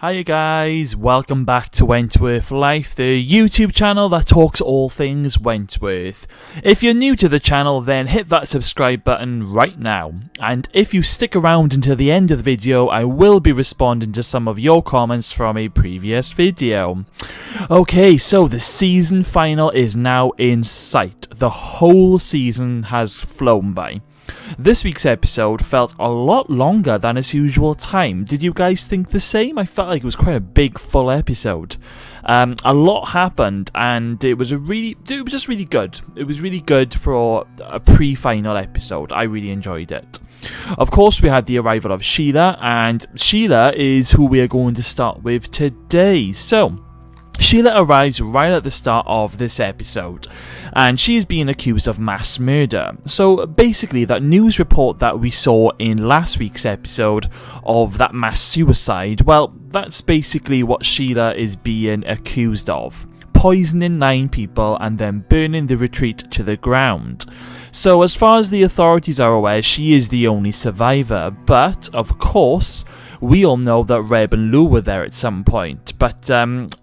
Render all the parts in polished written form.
Hiya guys, welcome back to Wentworth Life, the YouTube channel that talks all things Wentworth. If you're new to the channel, then hit that subscribe button right now. And if you stick around until the end of the video, I will be responding to some of your comments from a previous video. Okay, so the season final is now in sight. The whole season has flown by. This week's episode felt a lot longer than its usual time. Did you guys think the same? I felt like it was quite a big, full episode. A lot happened, and it was just really good. It was really good for a pre-final episode. I really enjoyed it. Of course, we had the arrival of Sheila, and Sheila is who we are going to start with today. So, Sheila arrives right at the start of this episode, and she is being accused of mass murder. So basically, that news report that we saw in last week's episode of that mass suicide, well, that's basically what Sheila is being accused of. Poisoning 9 people and then burning the retreat to the ground. So as far as the authorities are aware, she is the only survivor, but of course we all know that Reb and Lou were there at some point. But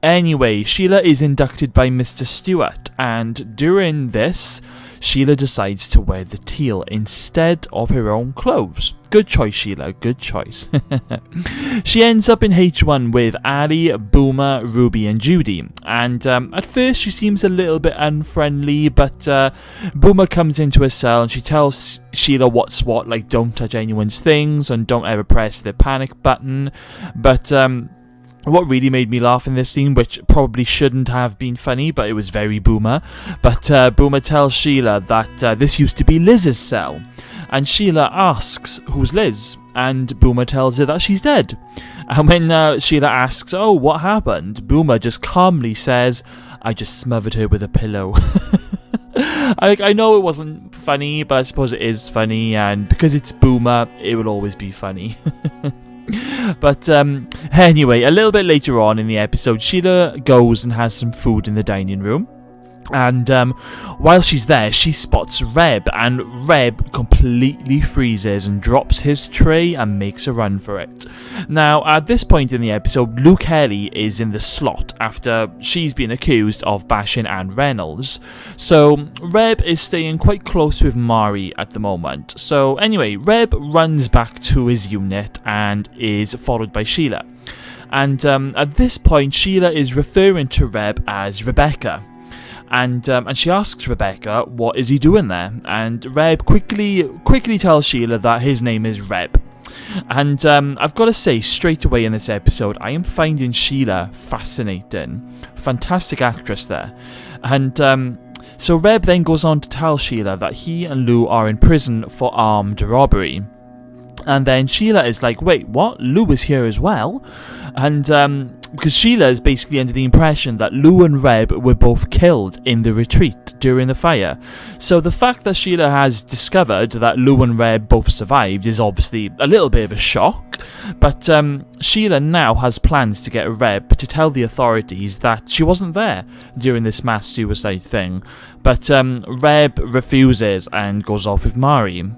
anyway, Sheila is inducted by Mr. Stewart, and during this, Sheila decides to wear the teal instead of her own clothes. Good choice, Sheila, good choice. She ends up in H1 with Ali, Boomer, Ruby and Judy. And at first she seems a little bit unfriendly, but Boomer comes into her cell and she tells Sheila what's what, like don't touch anyone's things and don't ever press the panic button. But what really made me laugh in this scene, which probably shouldn't have been funny, but it was very Boomer. But Boomer tells Sheila that this used to be Liz's cell. And Sheila asks, who's Liz? And Boomer tells her that she's dead. And when Sheila asks, oh, what happened? Boomer just calmly says, I just smothered her with a pillow. I know it wasn't funny, but I suppose it is funny. And because it's Boomer, it will always be funny. But anyway, a little bit later on in the episode, Sheila goes and has some food in the dining room. And while she's there, she spots Reb, and Reb completely freezes and drops his tray and makes a run for it. Now, at this point in the episode, Lou Kelly is in the slot after she's been accused of bashing Ann Reynolds. So, Reb is staying quite close with Mari at the moment. So, anyway, Reb runs back to his unit and is followed by Sheila. And at this point, Sheila is referring to Reb as Rebecca. And she asks Rebecca, what is he doing there? And Reb quickly tells Sheila that his name is Reb. And I've got to say, straight away in this episode, I am finding Sheila fascinating. Fantastic actress there. And so Reb then goes on to tell Sheila that he and Lou are in prison for armed robbery. And then Sheila is like, wait, what? Lou is here as well? And because Sheila is basically under the impression that Lou and Reb were both killed in the retreat during the fire. So the fact that Sheila has discovered that Lou and Reb both survived is obviously a little bit of a shock. But Sheila now has plans to get Reb to tell the authorities that she wasn't there during this mass suicide thing. But Reb refuses and goes off with Mari.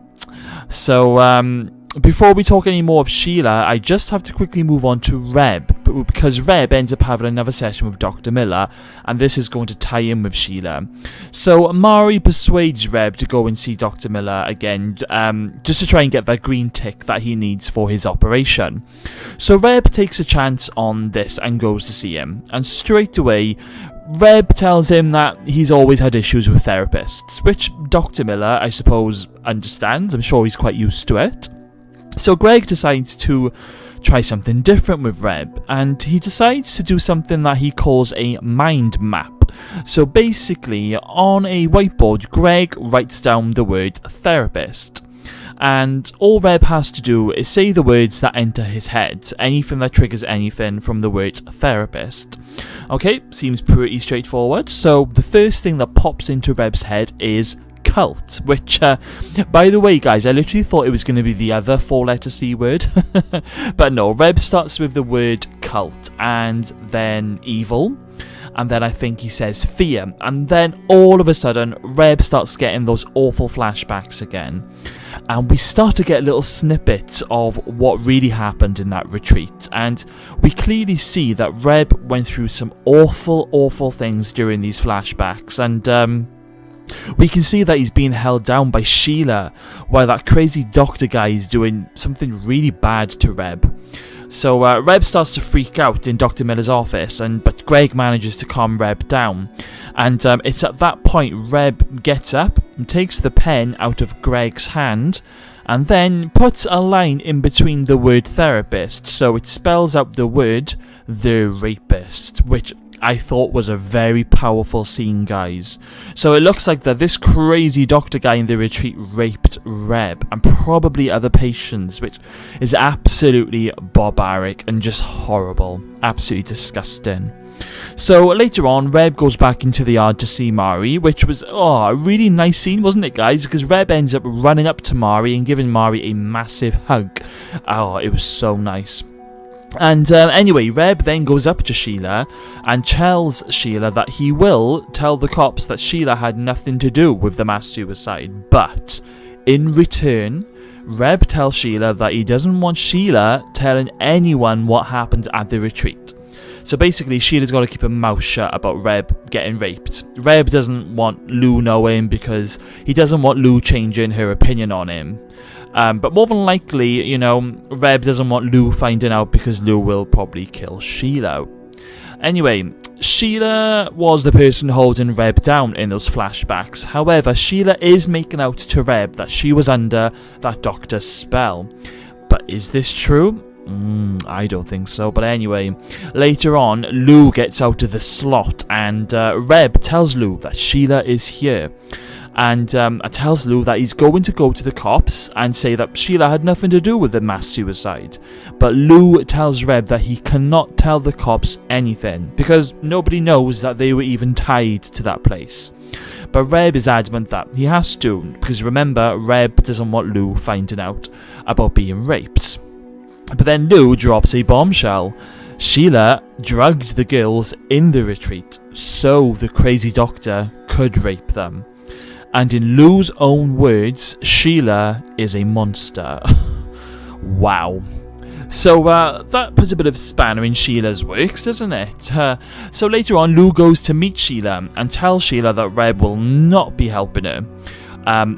So before we talk any more of Sheila, I just have to quickly move on to Reb, because Reb ends up having another session with Dr. Miller, and this is going to tie in with Sheila. So Mari persuades Reb to go and see Dr. Miller again, just to try and get that green tick that he needs for his operation. So Reb takes a chance on this and goes to see him, and straight away Reb tells him that he's always had issues with therapists, which Dr. Miller, I suppose, understands. I'm sure he's quite used to it. So Greg decides to try something different with Reb, and he decides to do something that he calls a mind map. So basically, on a whiteboard, Greg writes down the word therapist. And all Reb has to do is say the words that enter his head, anything that triggers anything from the word therapist. Okay, seems pretty straightforward. So the first thing that pops into Reb's head is cult, which by the way guys, I literally thought it was going to be the other 4-letter C word. But no, Reb starts with the word cult and then evil And then I think he says fear. And then all of a sudden, Reb starts getting those awful flashbacks again. And we start to get little snippets of what really happened in that retreat. And we clearly see that Reb went through some awful, awful things during these flashbacks. And we can see that he's being held down by Sheila, while that crazy doctor guy is doing something really bad to Reb. So Reb starts to freak out in Dr. Miller's office, but Greg manages to calm Reb down. And it's at that point Reb gets up and takes the pen out of Greg's hand, and then puts a line in between the word therapist, so it spells out the word the rapist, which I thought was a very powerful scene, guys. So it looks like that this crazy doctor guy in the retreat raped Reb and probably other patients, which is absolutely barbaric and just horrible. Absolutely disgusting. So later on, Reb goes back into the yard to see Mari, which was a really nice scene, wasn't it, guys? Because Reb ends up running up to Mari and giving Mari a massive hug. Oh, it was so nice. And anyway, Reb then goes up to Sheila and tells Sheila that he will tell the cops that Sheila had nothing to do with the mass suicide. But in return, Reb tells Sheila that he doesn't want Sheila telling anyone what happened at the retreat. So basically, Sheila's got to keep her mouth shut about Reb getting raped. Reb doesn't want Lou knowing because he doesn't want Lou changing her opinion on him. But more than likely, Reb doesn't want Lou finding out because Lou will probably kill Sheila. Anyway, Sheila was the person holding Reb down in those flashbacks. However, Sheila is making out to Reb that she was under that doctor's spell. But is this true? I don't think so. But anyway, later on, Lou gets out of the slot and Reb tells Lou that Sheila is here. And tells Lou that he's going to go to the cops and say that Sheila had nothing to do with the mass suicide. But Lou tells Reb that he cannot tell the cops anything because nobody knows that they were even tied to that place. But Reb is adamant that he has to, because remember, Reb doesn't want Lou finding out about being raped. But then Lou drops a bombshell. Sheila drugged the girls in the retreat so the crazy doctor could rape them. And in Lou's own words, Sheila is a monster. Wow. So that puts a bit of spanner in Sheila's works, doesn't it? So later on, Lou goes to meet Sheila and tells Sheila that Reb will not be helping her.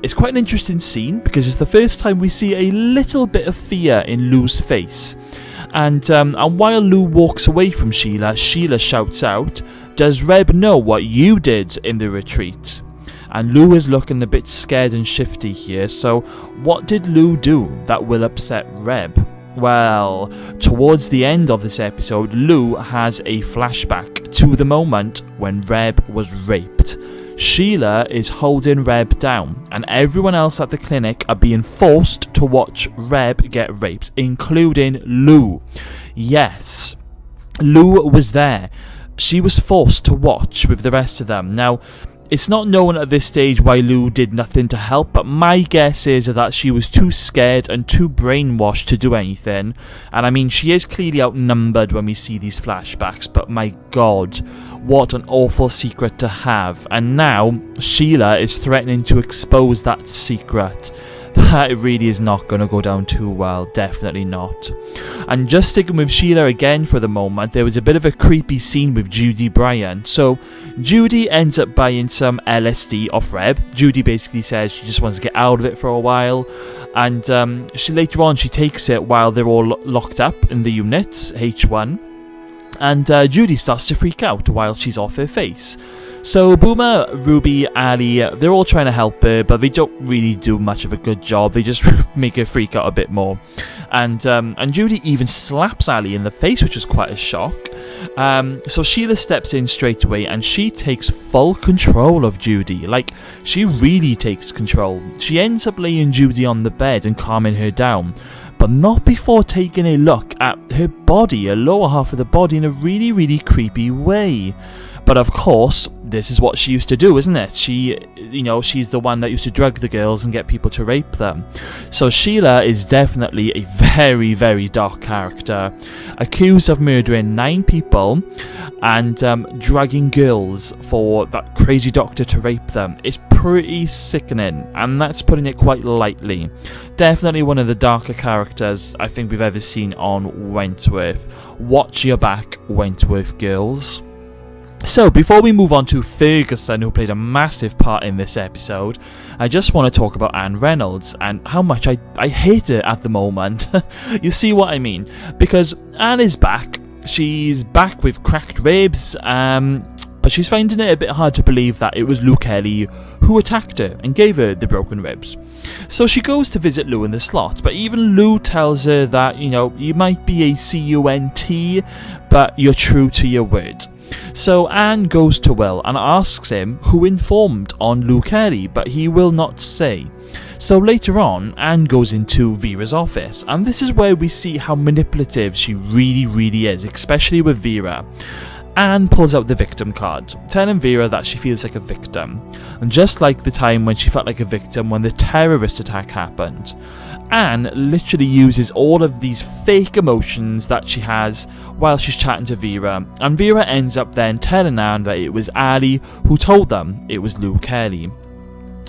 It's quite an interesting scene because it's the first time we see a little bit of fear in Lou's face. And while Lou walks away from Sheila, Sheila shouts out, "Does Reb know what you did in the retreat?" And Lou is looking a bit scared and shifty here, so what did Lou do that will upset Reb? Well, towards the end of this episode, Lou has a flashback to the moment when Reb was raped. Sheila is holding Reb down, and everyone else at the clinic are being forced to watch Reb get raped, including Lou. Yes, Lou was there. She was forced to watch with the rest of them. Now, it's not known at this stage why Lou did nothing to help, but my guess is that she was too scared and too brainwashed to do anything. And I mean, she is clearly outnumbered when we see these flashbacks, but my god, what an awful secret to have. And now, Sheila is threatening to expose that secret. That really is not going to go down too well, definitely not. And just sticking with Sheila again for the moment, there was a bit of a creepy scene with Judy Bryant. So Judy ends up buying some LSD off Reb. Judy basically says she just wants to get out of it for a while, and later on she takes it while they're all locked up in the unit H1, and Judy starts to freak out while she's off her face. So Boomer, Ruby, Ali, they're all trying to help her, but they don't really do much of a good job. They just make her freak out a bit more. And Judy even slaps Ali in the face, which was quite a shock. So Sheila steps in straight away, and she takes full control of Judy. Like, she really takes control. She ends up laying Judy on the bed and calming her down, but not before taking a look at her body, her lower half of the body, in a really, really creepy way. But of course, this is what she used to do, isn't it? She's the one that used to drug the girls and get people to rape them. So Sheila is definitely a very, very dark character, accused of murdering 9 people and dragging girls for that crazy doctor to rape them. It's pretty sickening, and that's putting it quite lightly. Definitely one of the darker characters I think we've ever seen on Wentworth. Watch your back, Wentworth girls. So, before we move on to Ferguson, who played a massive part in this episode, I just want to talk about Ann Reynolds and how much I hate her at the moment. You see what I mean? Because Ann is back. She's back with cracked ribs, but she's finding it a bit hard to believe that it was Lou Kelly who attacked her and gave her the broken ribs. So she goes to visit Lou in the slot, but even Lou tells her that, you might be a CUNT, but you're true to your word. So Ann goes to Will and asks him who informed on Lou Kelly, but he will not say. So later on, Ann goes into Vera's office, and this is where we see how manipulative she really, really is, especially with Vera. Ann pulls out the victim card, telling Vera that she feels like a victim, and just like the time when she felt like a victim when the terrorist attack happened. Ann literally uses all of these fake emotions that she has while she's chatting to Vera, and Vera ends up then telling Ann that it was Ali who told them it was Lou Kelly.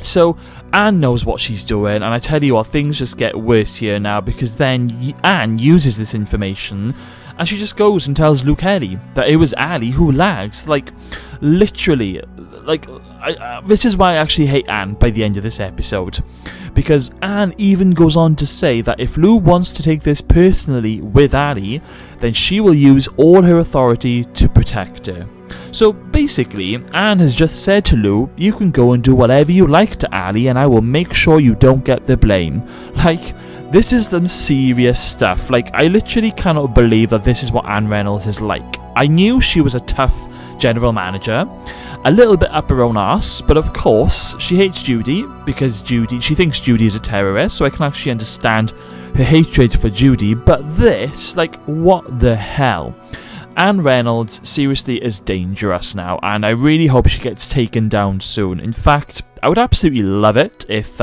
So Ann knows what she's doing, and I tell you what, things just get worse here now, because then Ann uses this information and she just goes and tells Lou Kelly that it was Ali who lags. Like, literally, this is why I actually hate Ann by the end of this episode, because Ann even goes on to say that if Lou wants to take this personally with Ali, then she will use all her authority to protect her. So basically, Ann has just said to Lou, you can go and do whatever you like to Ali and I will make sure you don't get the blame. Like, this is some serious stuff. Like, I literally cannot believe that this is what Ann Reynolds is like. I knew she was a tough general manager, a little bit up her own arse, but of course she hates Judy because she thinks Judy is a terrorist, so I can actually understand her hatred for Judy. But this, like, what the hell? Ann Reynolds seriously is dangerous now, and I really hope she gets taken down soon. In fact, I would absolutely love it if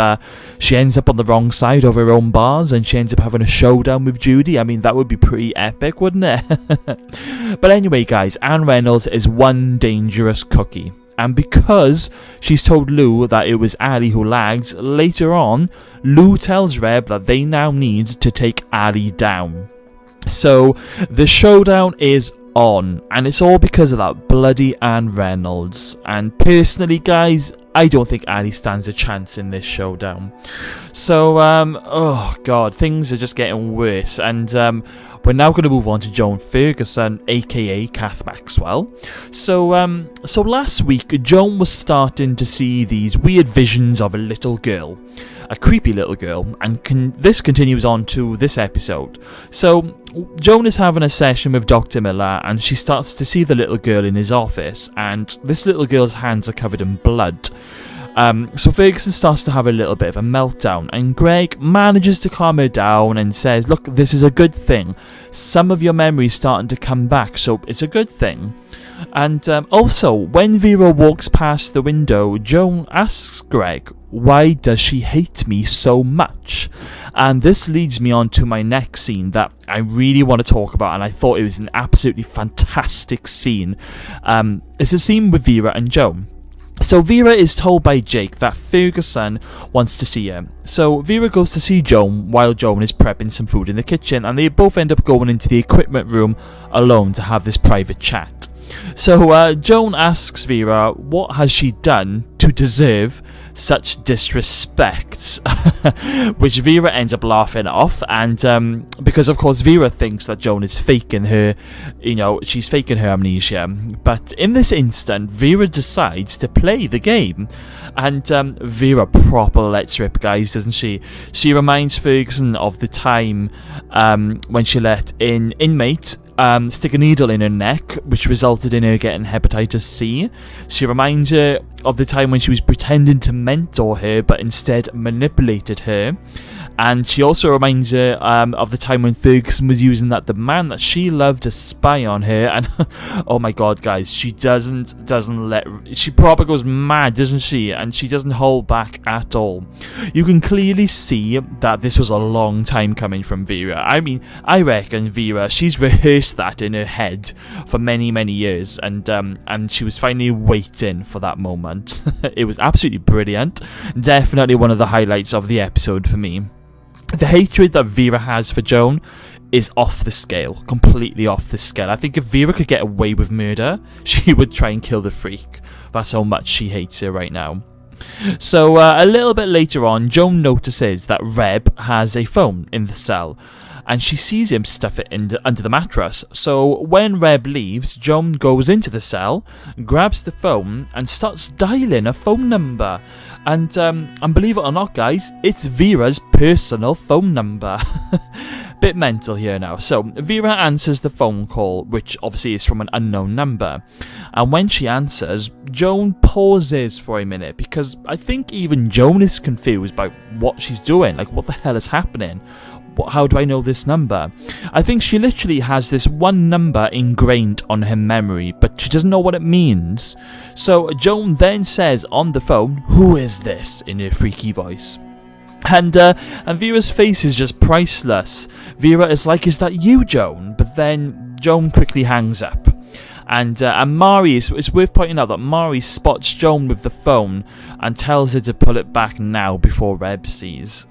she ends up on the wrong side of her own bars and she ends up having a showdown with Judy. I mean, that would be pretty epic, wouldn't it? But anyway, guys, Ann Reynolds is one dangerous cookie. And because she's told Lou that it was Ali who lagged, later on, Lou tells Reb that they now need to take Ali down. So the showdown is on, and it's all because of that bloody Ann Reynolds. And personally, guys, I don't think Ali stands a chance in this showdown. So oh god, things are just getting worse, and we're now going to move on to Joan Ferguson, aka Kath Maxwell. So last week, Joan was starting to see these weird visions of a little girl, a creepy little girl, and this continues on to this episode. So Joan is having a session with Dr. Miller, and she starts to see the little girl in his office, and this little girl's hands are covered in blood. So Ferguson starts to have a little bit of a meltdown, and Greg manages to calm her down and says, look, this is a good thing. Some of your memory's starting to come back, so it's a good thing. And also, when Vera walks past the window, Joan asks Greg, why does she hate me so much? And this leads me on to my next scene that I really want to talk about, and I thought it was an absolutely fantastic scene. It's a scene with Vera and Joan. So Vera is told by Jake that Ferguson wants to see her. So Vera goes to see Joan while Joan is prepping some food in the kitchen, and they both end up going into the equipment room alone to have this private chat. So Joan asks Vera what has she done to deserve such disrespect, which Vera ends up laughing off, and because of course Vera thinks that Joan is faking her, she's faking her amnesia. But in this instant, Vera decides to play the game, and Vera proper lets rip, guys, doesn't she? She reminds Ferguson of the time when she let an inmate stick a needle in her neck, which resulted in her getting hepatitis C. She reminds her of the time when she was pretending to mentor her, but instead manipulated her. And she also reminds her of the time when Ferguson was using the man that she loved to spy on her. And oh my god, guys, she doesn't she probably goes mad, doesn't she? And she doesn't hold back at all. You can clearly see that this was a long time coming from Vera. I mean, I reckon Vera, she's rehearsed that in her head for many years, and she was finally waiting for that moment. It was absolutely brilliant. Definitely one of the highlights of the episode for me. The hatred that Vera has for Joan is off the scale, completely off the scale. I think if Vera could get away with murder, she would try and kill the freak. That's how much she hates her right now. So a little bit later on, Joan notices that Reb has a phone in the cell, and she sees him stuff it under the mattress. So when Reb leaves, Joan goes into the cell, grabs the phone, and starts dialing a phone number. And believe it or not, guys, it's Vera's personal phone number. Bit mental here now. So Vera answers the phone call, which obviously is from an unknown number. And when she answers, Joan pauses for a minute, because I think even Joan is confused by what she's doing. Like, what the hell is happening? How do I know this number? I think she literally has this one number ingrained on her memory, but she doesn't know what it means. So Joan then says on the phone, "Who is this?" in her freaky voice. And Vera's face is just priceless. Vera is like, "Is that you, Joan?" But then Joan quickly hangs up. And Mari, it's worth pointing out that Mari spots Joan with the phone and tells her to pull it back now before Reb sees.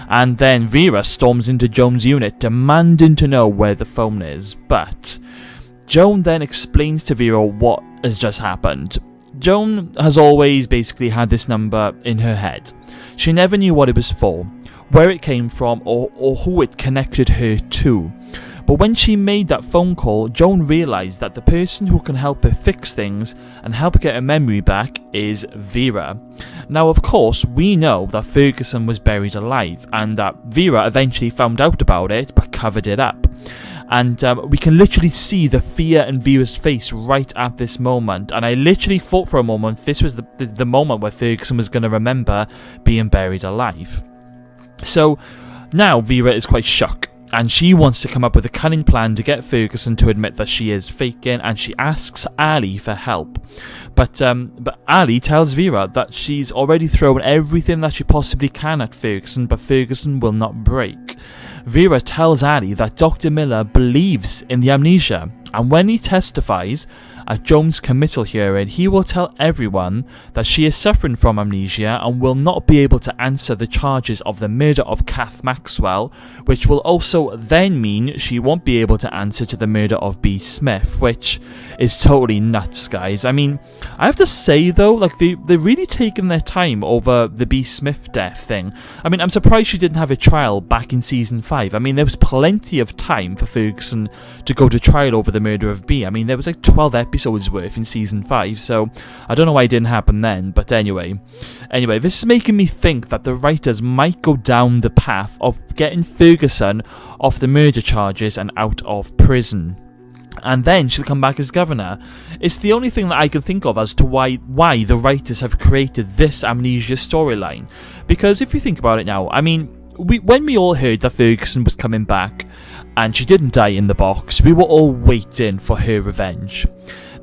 And then Vera storms into Joan's unit, demanding to know where the phone is. But Joan then explains to Vera what has just happened. Joan has always basically had this number in her head. She never knew what it was for, where it came from, or who it connected her to. But when she made that phone call, Joan realised that the person who can help her fix things and help get her memory back is Vera. Now, of course, we know that Ferguson was buried alive, and that Vera eventually found out about it but covered it up. And we can literally see the fear in Vera's face right at this moment. And I literally thought for a moment this was the moment where Ferguson was going to remember being buried alive. So now Vera is quite shocked, and she wants to come up with a cunning plan to get Ferguson to admit that she is faking, and she asks Ali for help. But Ali tells Vera that she's already thrown everything that she possibly can at Ferguson, but Ferguson will not break. Vera tells Ali that Dr. Miller believes in the amnesia, and when he testifies at Joan's committal hearing, he will tell everyone that she is suffering from amnesia and will not be able to answer the charges of the murder of Kath Maxwell, which will also then mean she won't be able to answer to the murder of B. Smith, which is totally nuts, guys. I mean, I have to say though, like they're really taking their time over the B. Smith death thing. I mean, I'm surprised she didn't have a trial back in season 5. I mean, there was plenty of time for Ferguson to go to trial over the murder of B. I mean, there was like 12 episodes worth in season 5, so I don't know why it didn't happen then. But anyway, this is making me think that the writers might go down the path of getting Ferguson off the murder charges and out of prison, and then she'll come back as governor. It's the only thing that I can think of as to why the writers have created this amnesia storyline. Because if you think about it now, I mean, when we all heard that Ferguson was coming back and she didn't die in the box, we were all waiting for her revenge.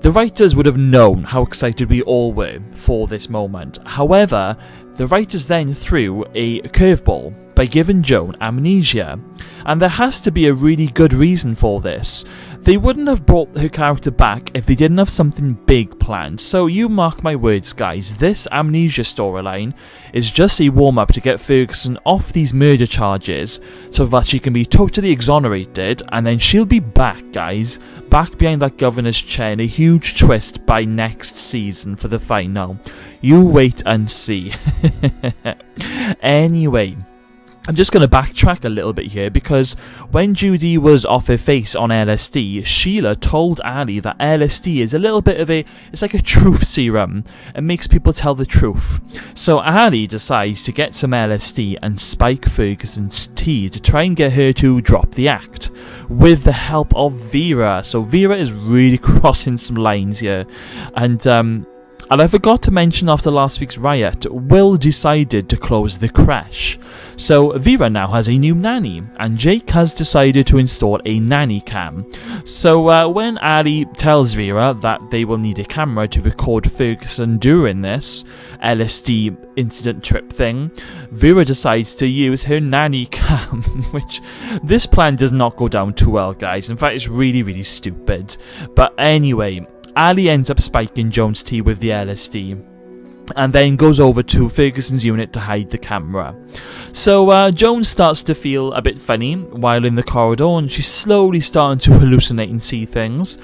The writers would have known how excited we all were for this moment. However, the writers then threw a curveball by giving Joan amnesia, and there has to be a really good reason for this. They wouldn't have brought her character back if they didn't have something big planned. So you mark my words, guys, this amnesia storyline is just a warm-up to get Ferguson off these murder charges so that she can be totally exonerated, and then she'll be back, guys, back behind that governor's chair in a huge twist by next season for the final. You wait and see. Anyway, I'm just going to backtrack a little bit here, because when Judy was off her face on LSD, Sheila told Ali that LSD is a little bit of it's like a truth serum. It makes people tell the truth. So Ali decides to get some LSD and spike Ferguson's tea to try and get her to drop the act, with the help of Vera. So Vera is really crossing some lines here. And And I forgot to mention, after last week's riot, Will decided to close the creche. So Vera now has a new nanny, and Jake has decided to install a nanny cam. So when Ali tells Vera that they will need a camera to record Ferguson during this LSD incident trip thing, Vera decides to use her nanny cam, which this plan does not go down too well, guys. In fact, it's really, really stupid. But anyway, Ali ends up spiking Joan's tea with the LSD and then goes over to Ferguson's unit to hide the camera. So Joan starts to feel a bit funny while in the corridor, and she's slowly starting to hallucinate and see things.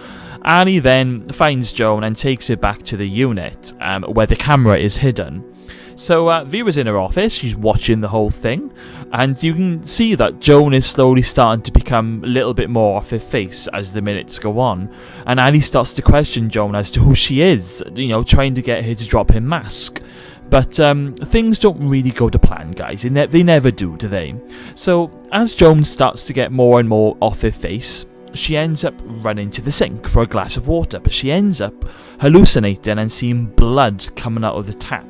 Ali then finds Joan and takes her back to the unit where the camera is hidden. So Vera's in her office, she's watching the whole thing, and you can see that Joan is slowly starting to become a little bit more off her face as the minutes go on. And Ali starts to question Joan as to who she is, you know, trying to get her to drop her mask. But things don't really go to plan, guys. They never do they? So as Joan starts to get more and more off her face, she ends up running to the sink for a glass of water, but she ends up hallucinating and seeing blood coming out of the tap.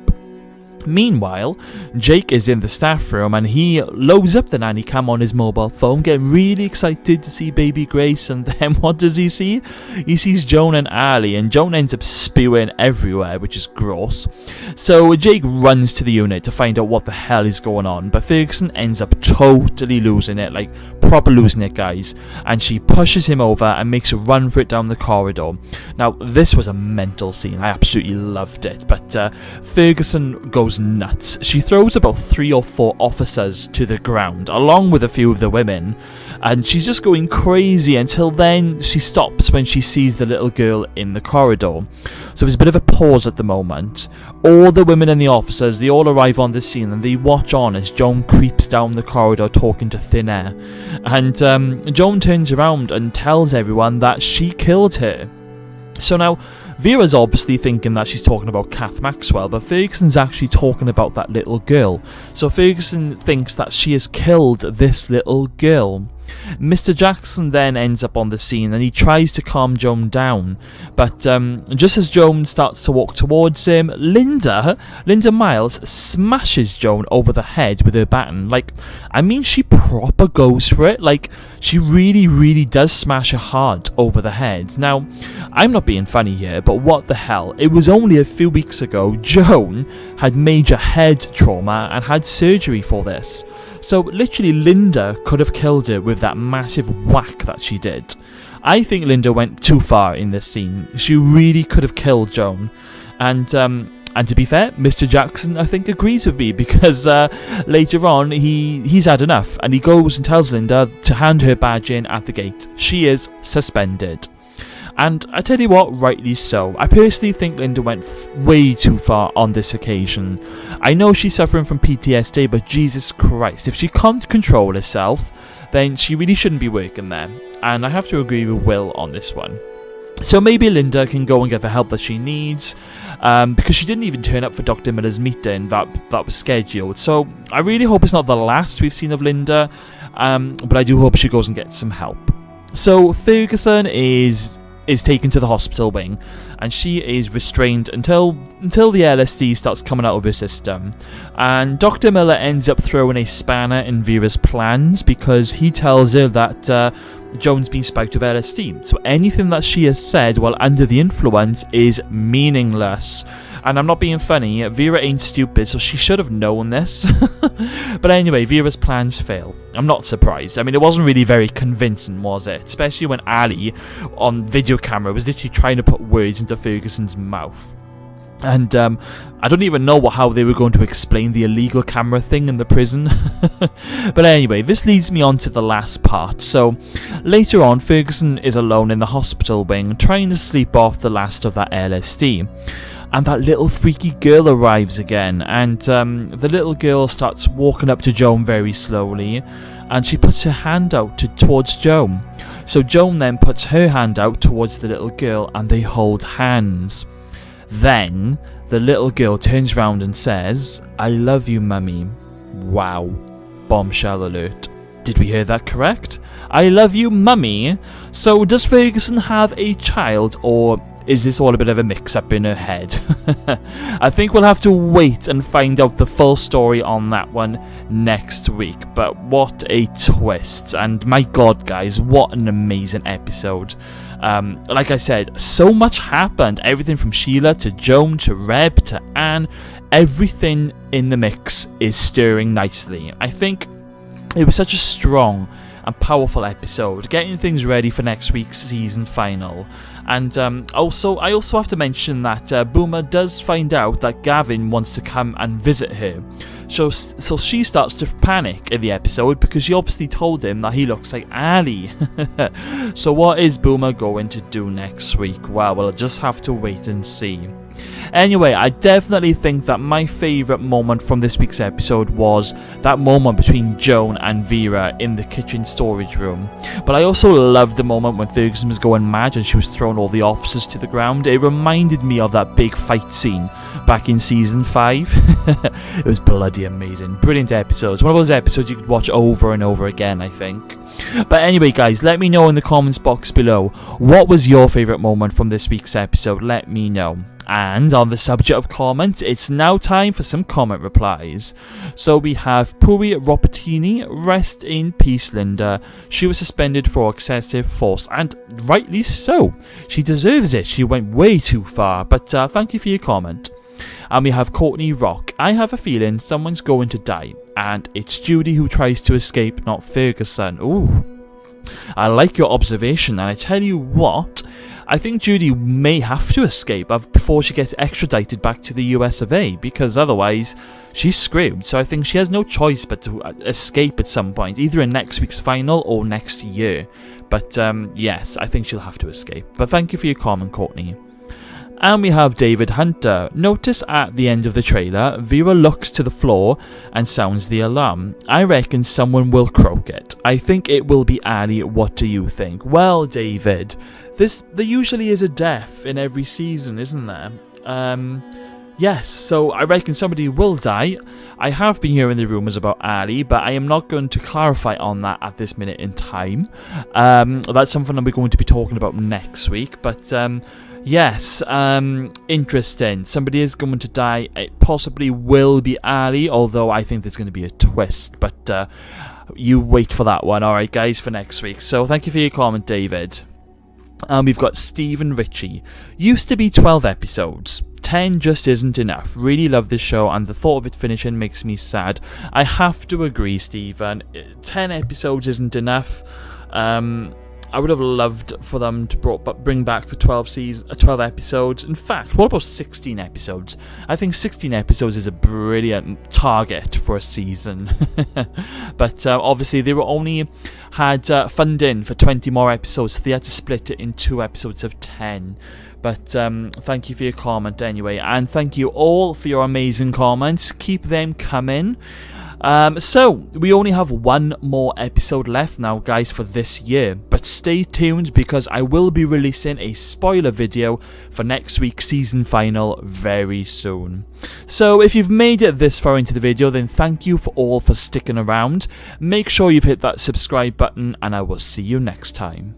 Meanwhile, Jake is in the staff room and he loads up the nanny cam on his mobile phone, getting really excited to see baby Grace, and then what does he see? He sees Joan and Ali, and Joan ends up spewing everywhere, which is gross. So Jake runs to the unit to find out what the hell is going on, but Ferguson ends up totally losing it, like proper losing it, guys, and she pushes him over and makes a run for it down the corridor. Now, this was a mental scene. I absolutely loved it, but Ferguson goes nuts. She throws about 3 or 4 officers to the ground, along with a few of the women, and she's just going crazy until then she stops when she sees the little girl in the corridor. So there's a bit of a pause at the moment. All the women and the officers, they all arrive on the scene and they watch on as Joan creeps down the corridor talking to thin air. And Joan turns around and tells everyone that she killed her. So now, Vera's obviously thinking that she's talking about Kath Maxwell, but Ferguson's actually talking about that little girl. So Ferguson thinks that she has killed this little girl. Mr. Jackson then ends up on the scene and he tries to calm Joan down, but just as Joan starts to walk towards him, Linda Miles smashes Joan over the head with her baton. Like, I mean, she proper goes for it. Like, she really, really does smash her hard over the head. Now, I'm not being funny here, but what the hell? It was only a few weeks ago Joan had major head trauma and had surgery for this. So literally Linda could have killed her with that massive whack that she did. I think Linda went too far in this scene. She really could have killed Joan. And to be fair, Mr. Jackson, I think, agrees with me, because later on he's had enough and he goes and tells Linda to hand her badge in at the gate. She is suspended. And I tell you what, rightly so. I personally think Linda went way too far on this occasion. I know she's suffering from PTSD, but Jesus Christ, if she can't control herself, then she really shouldn't be working there. And I have to agree with Will on this one. So maybe Linda can go and get the help that she needs, because she didn't even turn up for Dr. Miller's meeting that was scheduled. So I really hope it's not the last we've seen of Linda, but I do hope she goes and gets some help. So Ferguson is taken to the hospital wing, and she is restrained until the LSD starts coming out of her system. And Dr. Miller ends up throwing a spanner in Vera's plans, because he tells her that Joan's been spiked with LSD, so anything that she has said while under the influence is meaningless. And I'm not being funny, Vera ain't stupid, so she should have known this. But anyway, Vera's plans fail. I'm not surprised. I mean, it wasn't really very convincing, was it? Especially when Ali, on video camera, was literally trying to put words into Ferguson's mouth. And I don't even know how they were going to explain the illegal camera thing in the prison. But anyway, this leads me on to the last part. So later on, Ferguson is alone in the hospital wing, trying to sleep off the last of that LSD. And that little freaky girl arrives again, and the little girl starts walking up to Joan very slowly, and she puts her hand out towards Joan. So Joan then puts her hand out towards the little girl, and they hold hands. Then the little girl turns round and says, "I love you, mummy." Wow. Bombshell alert. Did we hear that correct? I love you, mummy. So does Ferguson have a child, or is this all a bit of a mix-up in her head? I think we'll have to wait and find out the full story on that one next week. But what a twist. And my god, guys, what an amazing episode. Like I said, so much happened. Everything from Sheila to Joan to Reb to Anne. Everything in the mix is stirring nicely. I think it was such a strong and powerful episode, getting things ready for next week's season final. And I also have to mention that Boomer does find out that Gavin wants to come and visit her. So she starts to panic in the episode because she obviously told him that he looks like Ali. So what is Boomer going to do next week? Well, we'll just have to wait and see. Anyway, I definitely think that my favourite moment from this week's episode was that moment between Joan and Vera in the kitchen storage room. But I also loved the moment when Ferguson was going mad and she was throwing all the officers to the ground. It reminded me of that big fight scene back in season 5. It was bloody amazing. Brilliant episodes. One of those episodes you could watch over and over again, I think. But anyway, guys, let me know in the comments box below, what was your favourite moment from this week's episode? Let me know. And on the subject of comments, it's now time for some comment replies. So we have Puri Robertini, rest in peace Linda. She was suspended for excessive force, and rightly so. She deserves it, she went way too far, but thank you for your comment. And we have Courtney Rock. I have a feeling someone's going to die, and it's Judy who tries to escape, not Ferguson. Ooh, I like your observation, and I tell you what, I think Judy may have to escape before she gets extradited back to the US of A, because otherwise she's screwed. So I think she has no choice but to escape at some point, either in next week's final or next year. But yes, I think she'll have to escape. But thank you for your comment, Courtney. And we have David Hunter. Notice at the end of the trailer, Vera looks to the floor and sounds the alarm. I reckon someone will croak it. I think it will be Ali. What do you think? Well, David, there usually is a death in every season, isn't there? Yes, so I reckon somebody will die. I have been hearing the rumours about Ali, but I am not going to clarify on that at this minute in time. That's something that we're going to be talking about next week, but yes, interesting. Somebody is going to die. It possibly will be Ali, although I think there's going to be a twist, but you wait for that one, alright guys, for next week. So thank you for your comment, David. And we've got Stephen Ritchie. Used to be 12 episodes. 10 just isn't enough. Really love this show, and the thought of it finishing makes me sad. I have to agree, Stephen. 10 episodes isn't enough. I would have loved for them to bring back for 12 episodes. In fact, what about 16 episodes? I think 16 episodes is a brilliant target for a season. But obviously they were only had funding for 20 more episodes, so they had to split it in 2 episodes of 10. But thank you for your comment anyway, and thank you all for your amazing comments. Keep them coming. So we only have one more episode left now, guys, for this year, but stay tuned because I will be releasing a spoiler video for next week's season final very soon. So if you've made it this far into the video, then thank you for sticking around. Make sure you've hit that subscribe button, and I will see you next time.